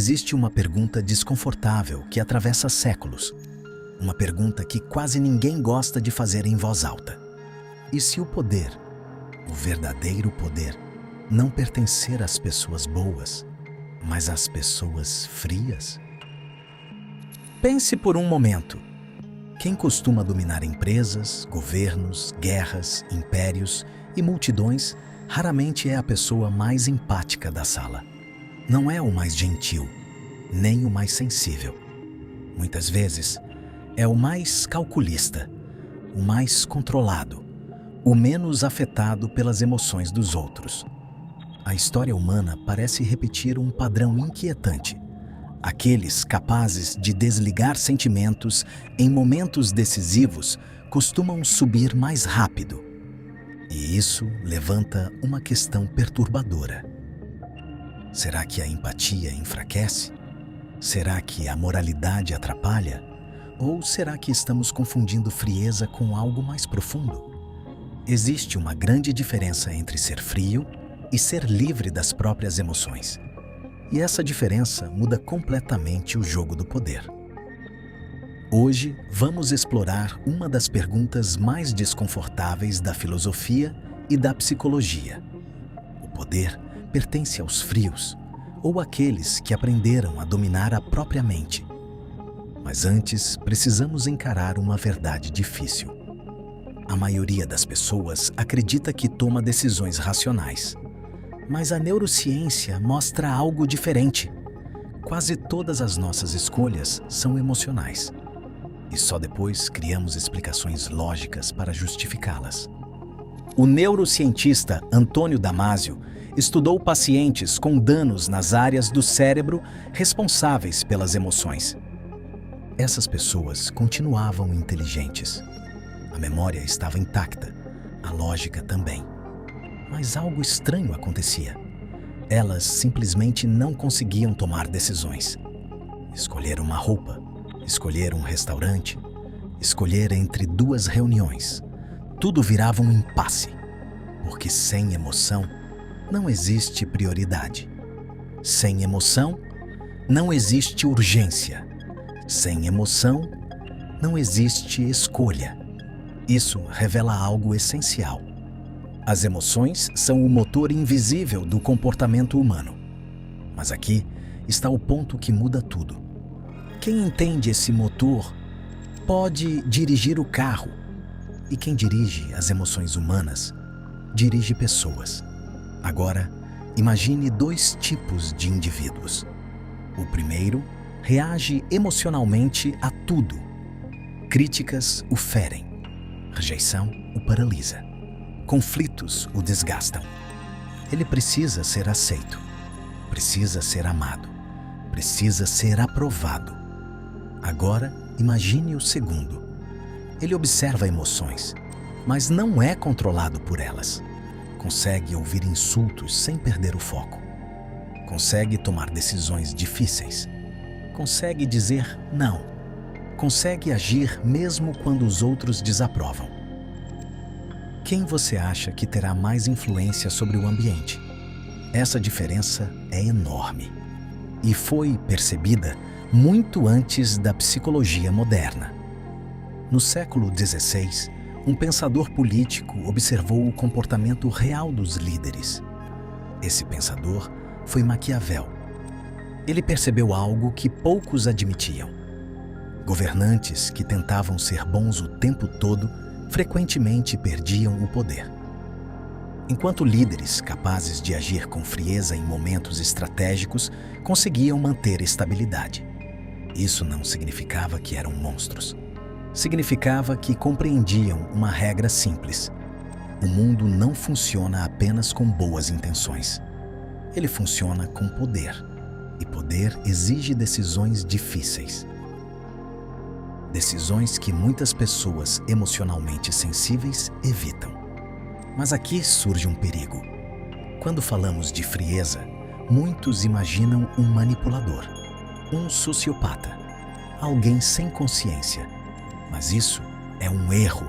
Existe uma pergunta desconfortável que atravessa séculos. Uma pergunta que quase ninguém gosta de fazer em voz alta. E se o poder, o verdadeiro poder, não pertencer às pessoas boas, mas às pessoas frias? Pense por um momento. Quem costuma dominar empresas, governos, guerras, impérios e multidões raramente é a pessoa mais empática da sala. Não é o mais gentil, nem o mais sensível. Muitas vezes, é o mais calculista, o mais controlado, o menos afetado pelas emoções dos outros. A história humana parece repetir um padrão inquietante. Aqueles capazes de desligar sentimentos em momentos decisivos costumam subir mais rápido. E isso levanta uma questão perturbadora. Será que a empatia enfraquece? Será que a moralidade atrapalha? Ou será que estamos confundindo frieza com algo mais profundo? Existe uma grande diferença entre ser frio e ser livre das próprias emoções. E essa diferença muda completamente o jogo do poder. Hoje, vamos explorar uma das perguntas mais desconfortáveis da filosofia e da psicologia. O poder pertence aos frios, ou àqueles que aprenderam a dominar a própria mente. Mas antes, precisamos encarar uma verdade difícil. A maioria das pessoas acredita que toma decisões racionais. Mas a neurociência mostra algo diferente. Quase todas as nossas escolhas são emocionais. E só depois criamos explicações lógicas para justificá-las. O neurocientista Antônio Damasio estudou pacientes com danos nas áreas do cérebro responsáveis pelas emoções. Essas pessoas continuavam inteligentes. A memória estava intacta, a lógica também. Mas algo estranho acontecia. Elas simplesmente não conseguiam tomar decisões. Escolher uma roupa, escolher um restaurante, escolher entre duas reuniões. Tudo virava um impasse, porque sem emoção não existe prioridade. Sem emoção, não existe urgência. Sem emoção, não existe escolha. Isso revela algo essencial. As emoções são o motor invisível do comportamento humano. Mas aqui está o ponto que muda tudo. Quem entende esse motor pode dirigir o carro. E quem dirige as emoções humanas, dirige pessoas. Agora, imagine dois tipos de indivíduos. O primeiro reage emocionalmente a tudo. Críticas o ferem. Rejeição o paralisa. Conflitos o desgastam. Ele precisa ser aceito. Precisa ser amado. Precisa ser aprovado. Agora, imagine o segundo. Ele observa emoções, mas não é controlado por elas. Consegue ouvir insultos sem perder o foco. Consegue tomar decisões difíceis. Consegue dizer não. Consegue agir mesmo quando os outros desaprovam. Quem você acha que terá mais influência sobre o ambiente? Essa diferença é enorme e foi percebida muito antes da psicologia moderna. No século XVI, um pensador político observou o comportamento real dos líderes. Esse pensador foi Maquiavel. Ele percebeu algo que poucos admitiam. Governantes que tentavam ser bons o tempo todo frequentemente perdiam o poder. Enquanto líderes capazes de agir com frieza em momentos estratégicos conseguiam manter estabilidade. Isso não significava que eram monstros. Significava que compreendiam uma regra simples. O mundo não funciona apenas com boas intenções. Ele funciona com poder. E poder exige decisões difíceis. Decisões que muitas pessoas emocionalmente sensíveis evitam. Mas aqui surge um perigo. Quando falamos de frieza, muitos imaginam um manipulador, um sociopata, alguém sem consciência. Mas isso é um erro.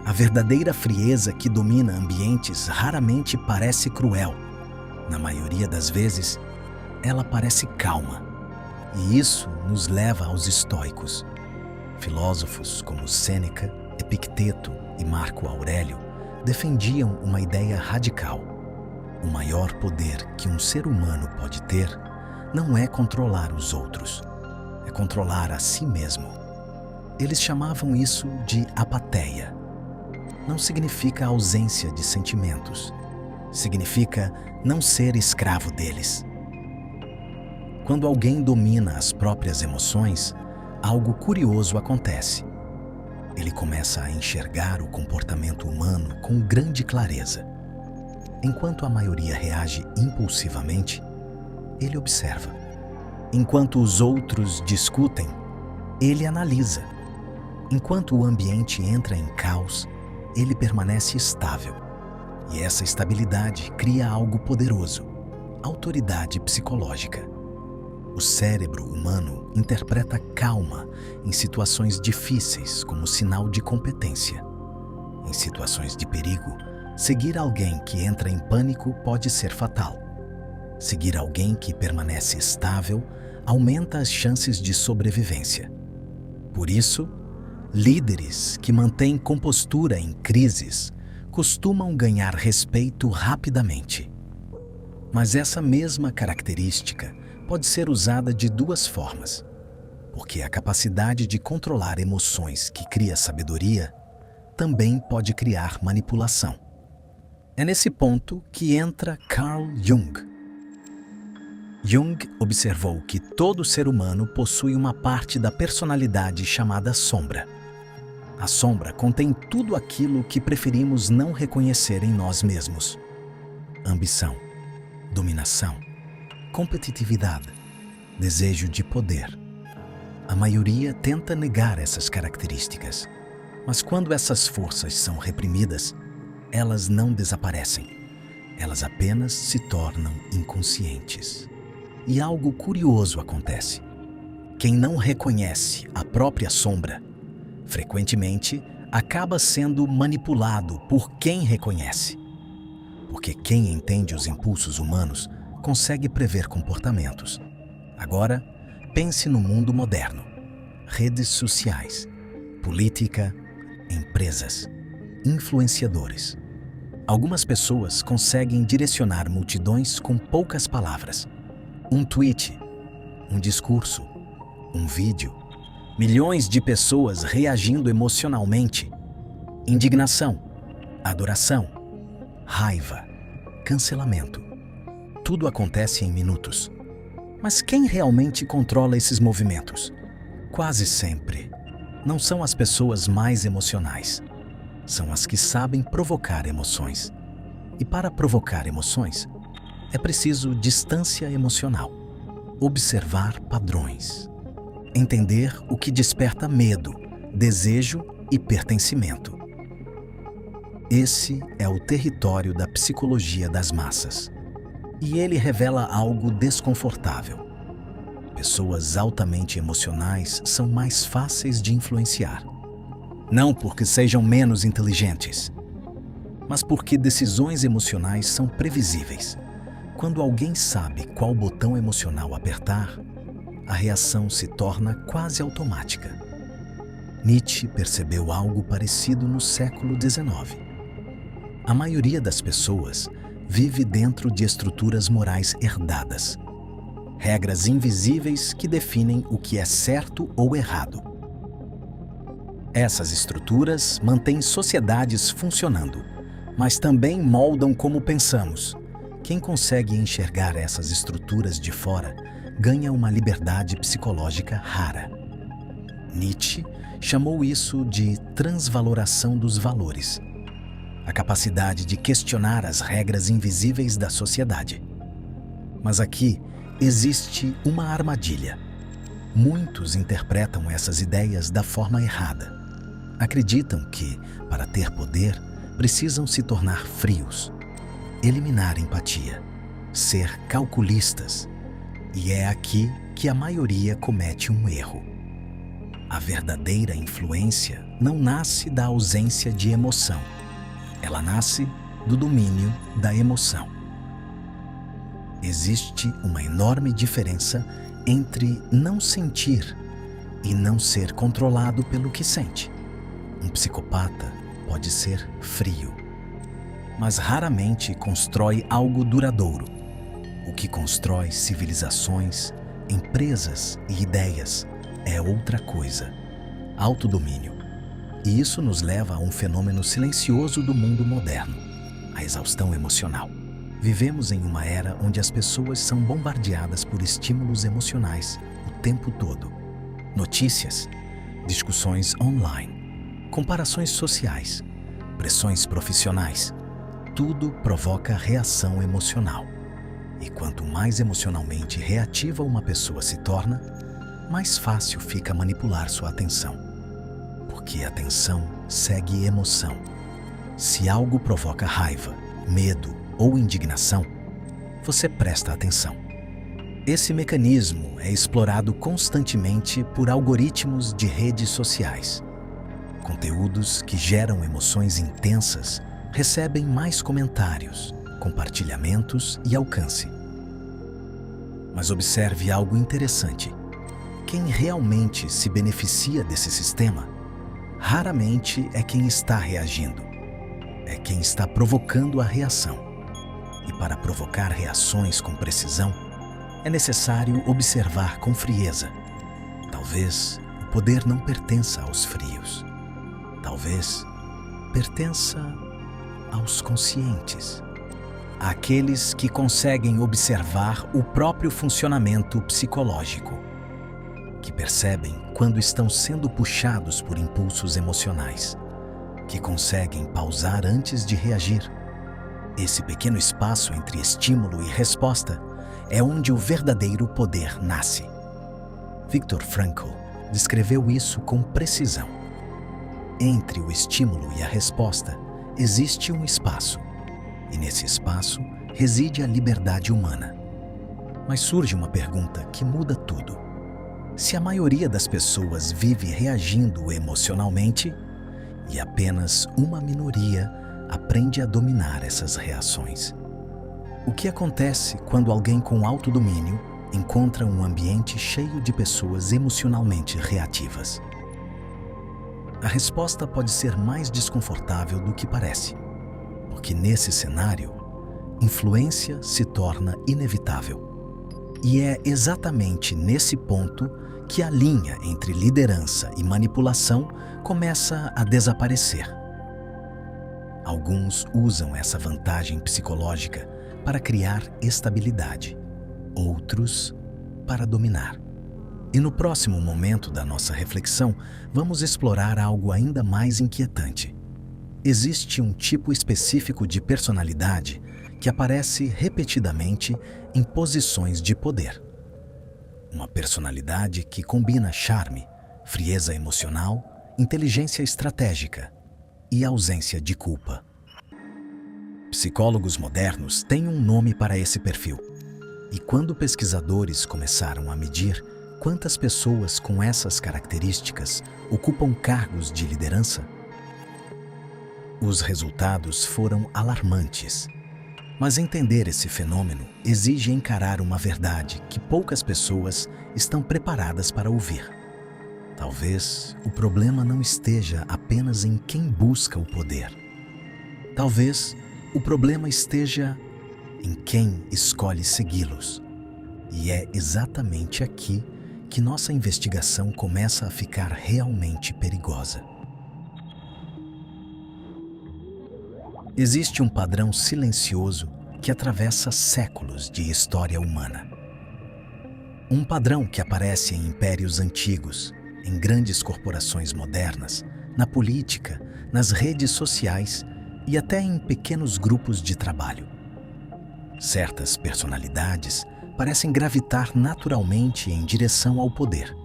A verdadeira frieza que domina ambientes raramente parece cruel. Na maioria das vezes, ela parece calma. E isso nos leva aos estoicos. Filósofos como Sêneca, Epicteto e Marco Aurélio defendiam uma ideia radical. O maior poder que um ser humano pode ter não é controlar os outros, é controlar a si mesmo. Eles chamavam isso de apatheia. Não significa ausência de sentimentos, significa não ser escravo deles. Quando alguém domina as próprias emoções, algo curioso acontece. Ele começa a enxergar o comportamento humano com grande clareza. Enquanto a maioria reage impulsivamente, ele observa. Enquanto os outros discutem, ele analisa. Enquanto o ambiente entra em caos, ele permanece estável. E essa estabilidade cria algo poderoso: autoridade psicológica. O cérebro humano interpreta calma em situações difíceis como sinal de competência. Em situações de perigo, seguir alguém que entra em pânico pode ser fatal. Seguir alguém que permanece estável aumenta as chances de sobrevivência. Por isso, líderes que mantêm compostura em crises costumam ganhar respeito rapidamente. Mas essa mesma característica pode ser usada de duas formas, porque a capacidade de controlar emoções que cria sabedoria também pode criar manipulação. É nesse ponto que entra Carl Jung. Jung observou que todo ser humano possui uma parte da personalidade chamada sombra. A sombra contém tudo aquilo que preferimos não reconhecer em nós mesmos: ambição, dominação, competitividade, desejo de poder. A maioria tenta negar essas características, mas quando essas forças são reprimidas, elas não desaparecem. Elas apenas se tornam inconscientes. E algo curioso acontece. Quem não reconhece a própria sombra, frequentemente acaba sendo manipulado por quem reconhece. Porque quem entende os impulsos humanos consegue prever comportamentos. Agora, pense no mundo moderno. Redes sociais, política, empresas, influenciadores. Algumas pessoas conseguem direcionar multidões com poucas palavras. Um tweet, um discurso, um vídeo. Milhões de pessoas reagindo emocionalmente. Indignação, adoração, raiva, cancelamento. Tudo acontece em minutos. Mas quem realmente controla esses movimentos? Quase sempre, não são as pessoas mais emocionais. São as que sabem provocar emoções. E para provocar emoções, é preciso distância emocional. Observar padrões. Entender o que desperta medo, desejo e pertencimento. Esse é o território da psicologia das massas. E ele revela algo desconfortável. Pessoas altamente emocionais são mais fáceis de influenciar. Não porque sejam menos inteligentes, mas porque decisões emocionais são previsíveis. Quando alguém sabe qual botão emocional apertar, a reação se torna quase automática. Nietzsche percebeu algo parecido no século XIX. A maioria das pessoas vive dentro de estruturas morais herdadas. Regras invisíveis que definem o que é certo ou errado. Essas estruturas mantêm sociedades funcionando, mas também moldam como pensamos. Quem consegue enxergar essas estruturas de fora ganha uma liberdade psicológica rara. Nietzsche chamou isso de transvaloração dos valores, a capacidade de questionar as regras invisíveis da sociedade. Mas aqui existe uma armadilha. Muitos interpretam essas ideias da forma errada. Acreditam que, para ter poder, precisam se tornar frios, eliminar empatia, ser calculistas. E é aqui que a maioria comete um erro. A verdadeira influência não nasce da ausência de emoção. Ela nasce do domínio da emoção. Existe uma enorme diferença entre não sentir e não ser controlado pelo que sente. Um psicopata pode ser frio, mas raramente constrói algo duradouro. O que constrói civilizações, empresas e ideias é outra coisa: autodomínio. E isso nos leva a um fenômeno silencioso do mundo moderno: a exaustão emocional. Vivemos em uma era onde as pessoas são bombardeadas por estímulos emocionais o tempo todo. Notícias, discussões online, comparações sociais, pressões profissionais. Tudo provoca reação emocional. E quanto mais emocionalmente reativa uma pessoa se torna, mais fácil fica manipular sua atenção. Porque atenção segue emoção. Se algo provoca raiva, medo ou indignação, você presta atenção. Esse mecanismo é explorado constantemente por algoritmos de redes sociais. Conteúdos que geram emoções intensas recebem mais comentários, compartilhamentos e alcance. Mas observe algo interessante: quem realmente se beneficia desse sistema raramente é quem está reagindo, é quem está provocando a reação. E para provocar reações com precisão, é necessário observar com frieza. Talvez o poder não pertença aos frios. Talvez pertença aos conscientes, àqueles que conseguem observar o próprio funcionamento psicológico, que percebem quando estão sendo puxados por impulsos emocionais, que conseguem pausar antes de reagir. Esse pequeno espaço entre estímulo e resposta é onde o verdadeiro poder nasce. Viktor Frankl descreveu isso com precisão. Entre o estímulo e a resposta existe um espaço, e nesse espaço reside a liberdade humana. Mas surge uma pergunta que muda tudo. Se a maioria das pessoas vive reagindo emocionalmente, e apenas uma minoria aprende a dominar essas reações, o que acontece quando alguém com autodomínio encontra um ambiente cheio de pessoas emocionalmente reativas? A resposta pode ser mais desconfortável do que parece, porque nesse cenário, influência se torna inevitável. E é exatamente nesse ponto que a linha entre liderança e manipulação começa a desaparecer. Alguns usam essa vantagem psicológica para criar estabilidade, outros para dominar. E no próximo momento da nossa reflexão, vamos explorar algo ainda mais inquietante. Existe um tipo específico de personalidade que aparece repetidamente em posições de poder. Uma personalidade que combina charme, frieza emocional, inteligência estratégica e ausência de culpa. Psicólogos modernos têm um nome para esse perfil. E quando pesquisadores começaram a medir quantas pessoas com essas características ocupam cargos de liderança, os resultados foram alarmantes. Mas entender esse fenômeno exige encarar uma verdade que poucas pessoas estão preparadas para ouvir. Talvez o problema não esteja apenas em quem busca o poder. Talvez o problema esteja em quem escolhe segui-los. E é exatamente aqui que nossa investigação começa a ficar realmente perigosa. Existe um padrão silencioso que atravessa séculos de história humana. Um padrão que aparece em impérios antigos, em grandes corporações modernas, na política, nas redes sociais e até em pequenos grupos de trabalho. Certas personalidades parecem gravitar naturalmente em direção ao poder.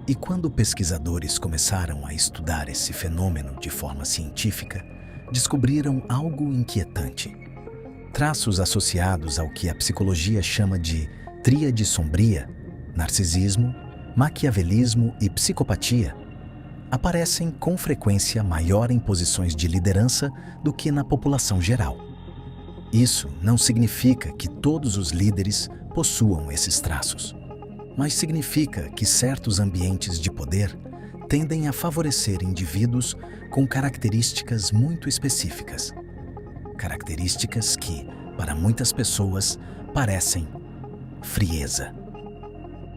E quando pesquisadores começaram a estudar esse fenômeno de forma científica, descobriram algo inquietante. Traços associados ao que a psicologia chama de tríade sombria, narcisismo, maquiavelismo e psicopatia, aparecem com frequência maior em posições de liderança do que na população geral. Isso não significa que todos os líderes possuam esses traços, mas significa que certos ambientes de poder tendem a favorecer indivíduos com características muito específicas. Características que, para muitas pessoas, parecem frieza.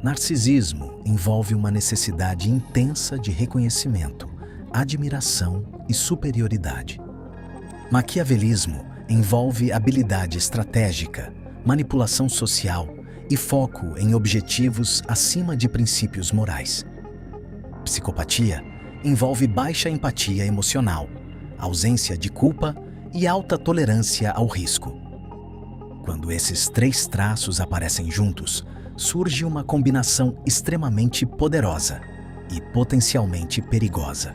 Narcisismo envolve uma necessidade intensa de reconhecimento, admiração e superioridade. Maquiavelismo envolve habilidade estratégica, manipulação social e foco em objetivos acima de princípios morais. Psicopatia envolve baixa empatia emocional, ausência de culpa e alta tolerância ao risco. Quando esses três traços aparecem juntos, surge uma combinação extremamente poderosa e potencialmente perigosa.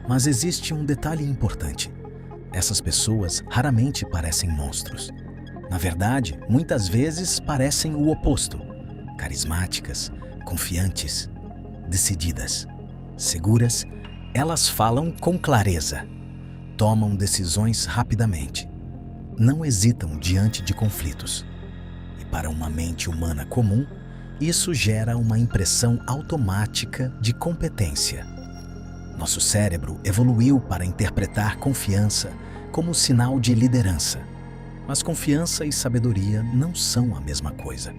Mas existe um detalhe importante. Essas pessoas raramente parecem monstros. Na verdade, muitas vezes parecem o oposto. Carismáticas, confiantes, decididas, seguras, elas falam com clareza, tomam decisões rapidamente, não hesitam diante de conflitos. E para uma mente humana comum, isso gera uma impressão automática de competência. Nosso cérebro evoluiu para interpretar confiança como sinal de liderança. Mas confiança e sabedoria não são a mesma coisa.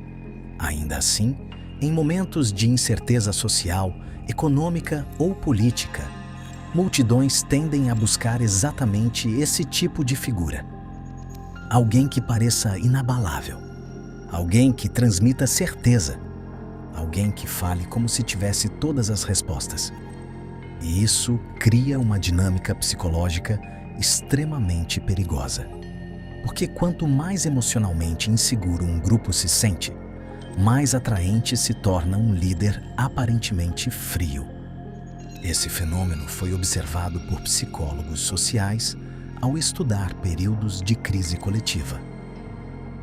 Ainda assim, em momentos de incerteza social, econômica ou política, multidões tendem a buscar exatamente esse tipo de figura. Alguém que pareça inabalável, alguém que transmita certeza, alguém que fale como se tivesse todas as respostas. E isso cria uma dinâmica psicológica extremamente perigosa. Porque quanto mais emocionalmente inseguro um grupo se sente, mais atraente se torna um líder aparentemente frio. Esse fenômeno foi observado por psicólogos sociais ao estudar períodos de crise coletiva.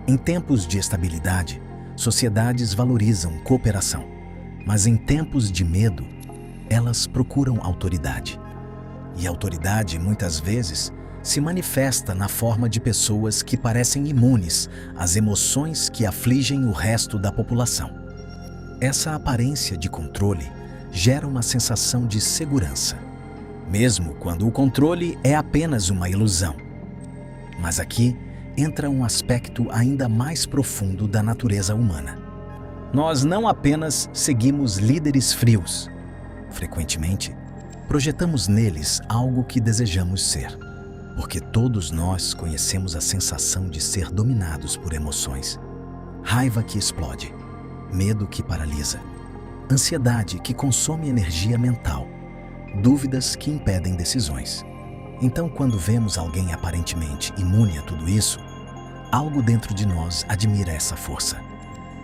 Em tempos de estabilidade, sociedades valorizam cooperação, mas em tempos de medo, elas procuram autoridade. E a autoridade, muitas vezes, se manifesta na forma de pessoas que parecem imunes às emoções que afligem o resto da população. Essa aparência de controle gera uma sensação de segurança, mesmo quando o controle é apenas uma ilusão. Mas aqui entra um aspecto ainda mais profundo da natureza humana. Nós não apenas seguimos líderes frios. Frequentemente, projetamos neles algo que desejamos ser. Porque todos nós conhecemos a sensação de ser dominados por emoções. Raiva que explode, medo que paralisa, ansiedade que consome energia mental, dúvidas que impedem decisões. Então, quando vemos alguém aparentemente imune a tudo isso, algo dentro de nós admira essa força,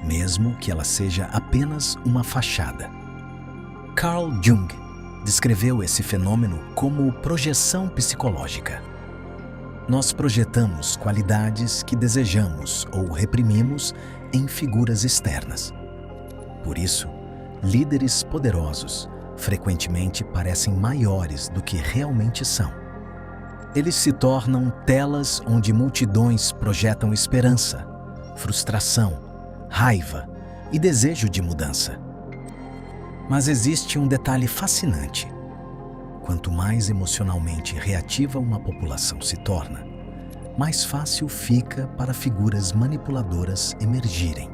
mesmo que ela seja apenas uma fachada. Carl Jung descreveu esse fenômeno como projeção psicológica. Nós projetamos qualidades que desejamos ou reprimimos em figuras externas. Por isso, líderes poderosos frequentemente parecem maiores do que realmente são. Eles se tornam telas onde multidões projetam esperança, frustração, raiva e desejo de mudança. Mas existe um detalhe fascinante. Quanto mais emocionalmente reativa uma população se torna, mais fácil fica para figuras manipuladoras emergirem.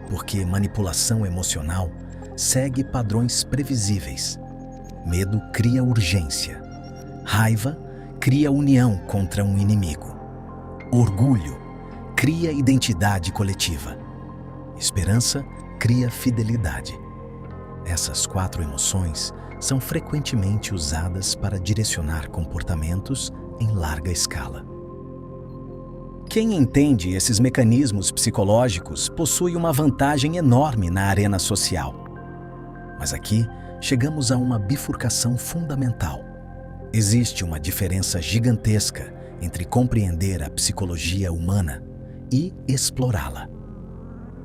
Porque manipulação emocional segue padrões previsíveis. Medo cria urgência. Raiva cria união contra um inimigo. Orgulho cria identidade coletiva. Esperança cria fidelidade. Essas 4 emoções são frequentemente usadas para direcionar comportamentos em larga escala. Quem entende esses mecanismos psicológicos possui uma vantagem enorme na arena social. Mas aqui chegamos a uma bifurcação fundamental. Existe uma diferença gigantesca entre compreender a psicologia humana e explorá-la.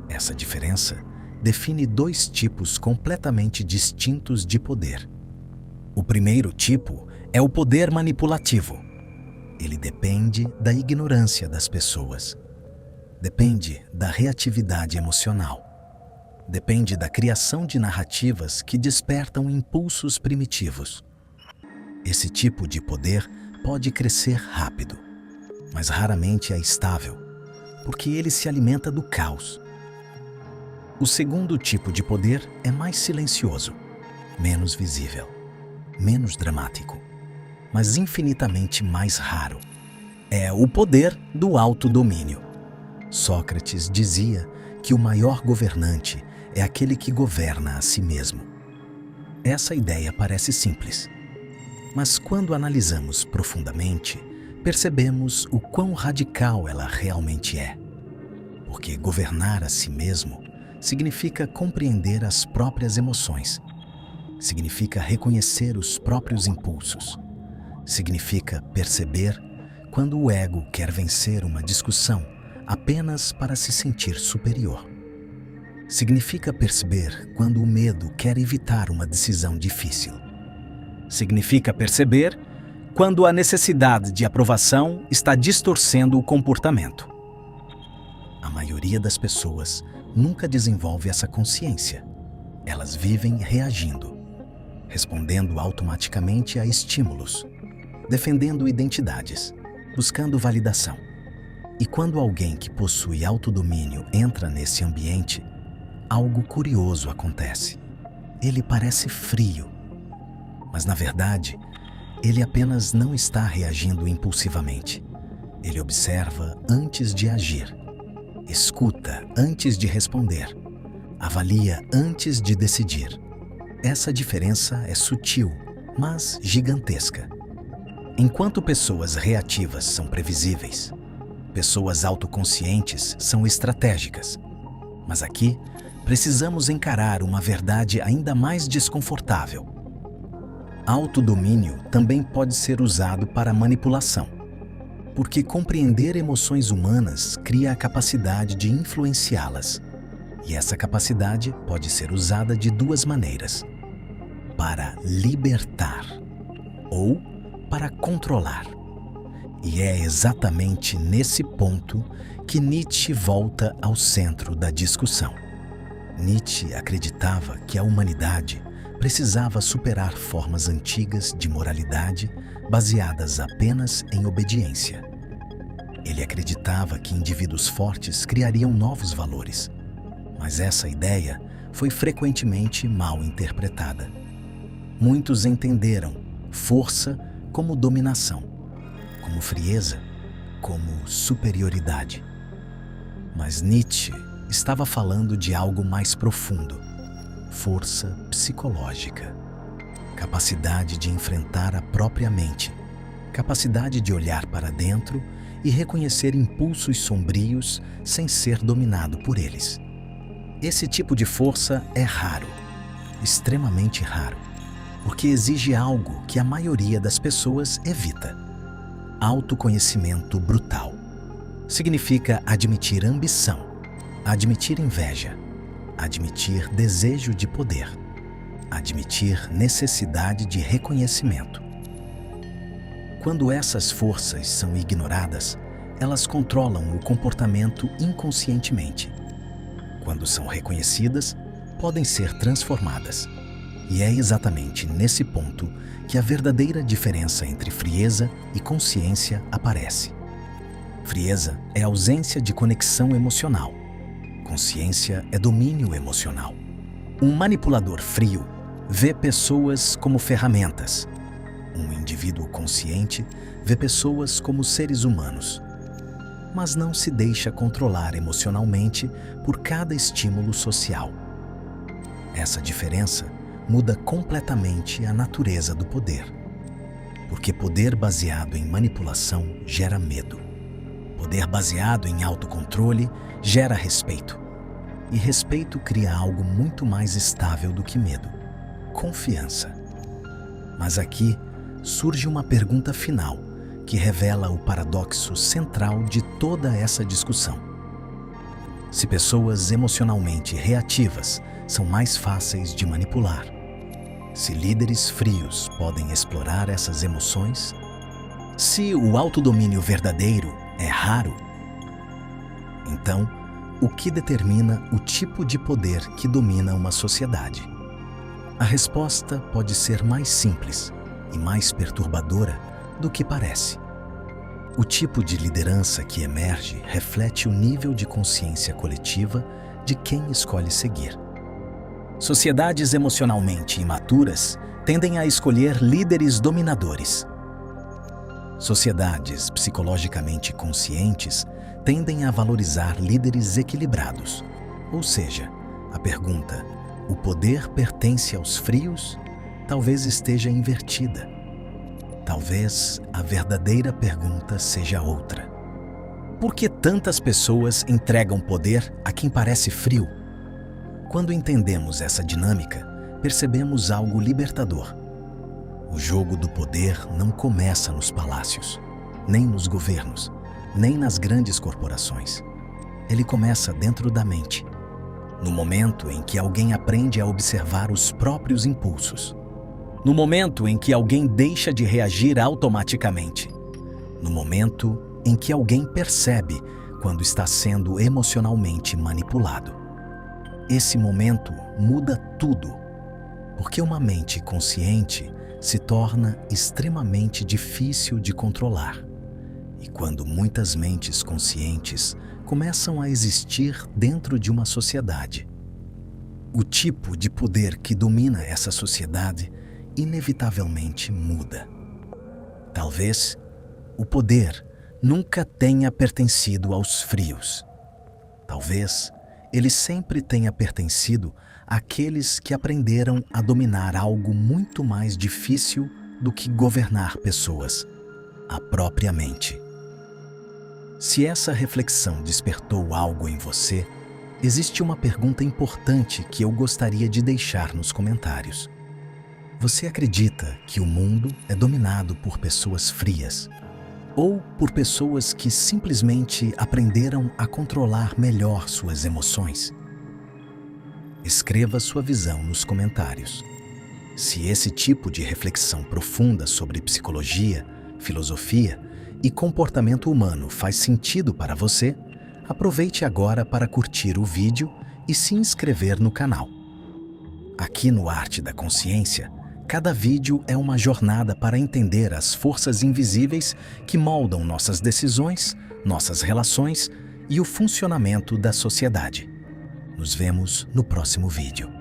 Essa diferença define 2 tipos completamente distintos de poder. O primeiro tipo é o poder manipulativo. Ele depende da ignorância das pessoas. Depende da reatividade emocional. Depende da criação de narrativas que despertam impulsos primitivos. Esse tipo de poder pode crescer rápido, mas raramente é estável, porque ele se alimenta do caos. O segundo tipo de poder é mais silencioso, menos visível, menos dramático, mas infinitamente mais raro. É o poder do autodomínio. Sócrates dizia que o maior governante é aquele que governa a si mesmo. Essa ideia parece simples, mas quando analisamos profundamente, percebemos o quão radical ela realmente é. Porque governar a si mesmo significa compreender as próprias emoções, significa reconhecer os próprios impulsos, significa perceber quando o ego quer vencer uma discussão apenas para se sentir superior. Significa perceber quando o medo quer evitar uma decisão difícil. Significa perceber quando a necessidade de aprovação está distorcendo o comportamento. A maioria das pessoas nunca desenvolve essa consciência. Elas vivem reagindo, respondendo automaticamente a estímulos, defendendo identidades, buscando validação. E quando alguém que possui autodomínio entra nesse ambiente, algo curioso acontece. Ele parece frio, mas na verdade, ele apenas não está reagindo impulsivamente. Ele observa antes de agir, escuta antes de responder, avalia antes de decidir. Essa diferença é sutil, mas gigantesca. Enquanto pessoas reativas são previsíveis, pessoas autoconscientes são estratégicas. Mas aqui, precisamos encarar uma verdade ainda mais desconfortável. Autodomínio também pode ser usado para manipulação, porque compreender emoções humanas cria a capacidade de influenciá-las. E essa capacidade pode ser usada de duas maneiras: para libertar ou para controlar. E é exatamente nesse ponto que Nietzsche volta ao centro da discussão. Nietzsche acreditava que a humanidade precisava superar formas antigas de moralidade baseadas apenas em obediência. Ele acreditava que indivíduos fortes criariam novos valores, mas essa ideia foi frequentemente mal interpretada. Muitos entenderam força como dominação, como frieza, como superioridade. Mas Nietzsche estava falando de algo mais profundo: força psicológica, capacidade de enfrentar a própria mente, capacidade de olhar para dentro e reconhecer impulsos sombrios sem ser dominado por eles. Esse tipo de força é raro, extremamente raro, porque exige algo que a maioria das pessoas evita: autoconhecimento brutal. Significa admitir ambição, admitir inveja, admitir desejo de poder, admitir necessidade de reconhecimento. Quando essas forças são ignoradas, elas controlam o comportamento inconscientemente. Quando são reconhecidas, podem ser transformadas. E é exatamente nesse ponto que a verdadeira diferença entre frieza e consciência aparece. Frieza é ausência de conexão emocional. Consciência é domínio emocional. Um manipulador frio vê pessoas como ferramentas. Um indivíduo consciente vê pessoas como seres humanos, mas não se deixa controlar emocionalmente por cada estímulo social. Essa diferença muda completamente a natureza do poder, porque poder baseado em manipulação gera medo. Poder baseado em autocontrole gera respeito. E respeito cria algo muito mais estável do que medo: confiança. Mas aqui surge uma pergunta final que revela o paradoxo central de toda essa discussão. Se pessoas emocionalmente reativas são mais fáceis de manipular, se líderes frios podem explorar essas emoções, se o autodomínio verdadeiro é raro, então O que determina o tipo de poder que domina uma sociedade? A resposta pode ser mais simples e mais perturbadora do que parece. O tipo de liderança que emerge reflete o nível de consciência coletiva de quem escolhe seguir. Sociedades emocionalmente imaturas tendem a escolher líderes dominadores. Sociedades psicologicamente conscientes tendem a valorizar líderes equilibrados. Ou seja, a pergunta "o poder pertence aos frios?" talvez esteja invertida. Talvez a verdadeira pergunta seja outra. Por que tantas pessoas entregam poder a quem parece frio? Quando entendemos essa dinâmica, percebemos algo libertador. O jogo do poder não começa nos palácios, nem nos governos, nem nas grandes corporações. Ele começa dentro da mente, no momento em que alguém aprende a observar os próprios impulsos, no momento em que alguém deixa de reagir automaticamente, no momento em que alguém percebe quando está sendo emocionalmente manipulado. Esse momento muda tudo, porque uma mente consciente se torna extremamente difícil de controlar. E quando muitas mentes conscientes começam a existir dentro de uma sociedade, o tipo de poder que domina essa sociedade inevitavelmente muda. Talvez o poder nunca tenha pertencido aos frios. Talvez ele sempre tenha pertencido àqueles que aprenderam a dominar algo muito mais difícil do que governar pessoas, a própria mente. Se essa reflexão despertou algo em você, existe uma pergunta importante que eu gostaria de deixar nos comentários. Você acredita que o mundo é dominado por pessoas frias? Ou por pessoas que simplesmente aprenderam a controlar melhor suas emoções? Escreva sua visão nos comentários. Se esse tipo de reflexão profunda sobre psicologia, filosofia e comportamento humano faz sentido para você, aproveite agora para curtir o vídeo e se inscrever no canal. Aqui no Arte da Consciência, cada vídeo é uma jornada para entender as forças invisíveis que moldam nossas decisões, nossas relações e o funcionamento da sociedade. Nos vemos no próximo vídeo.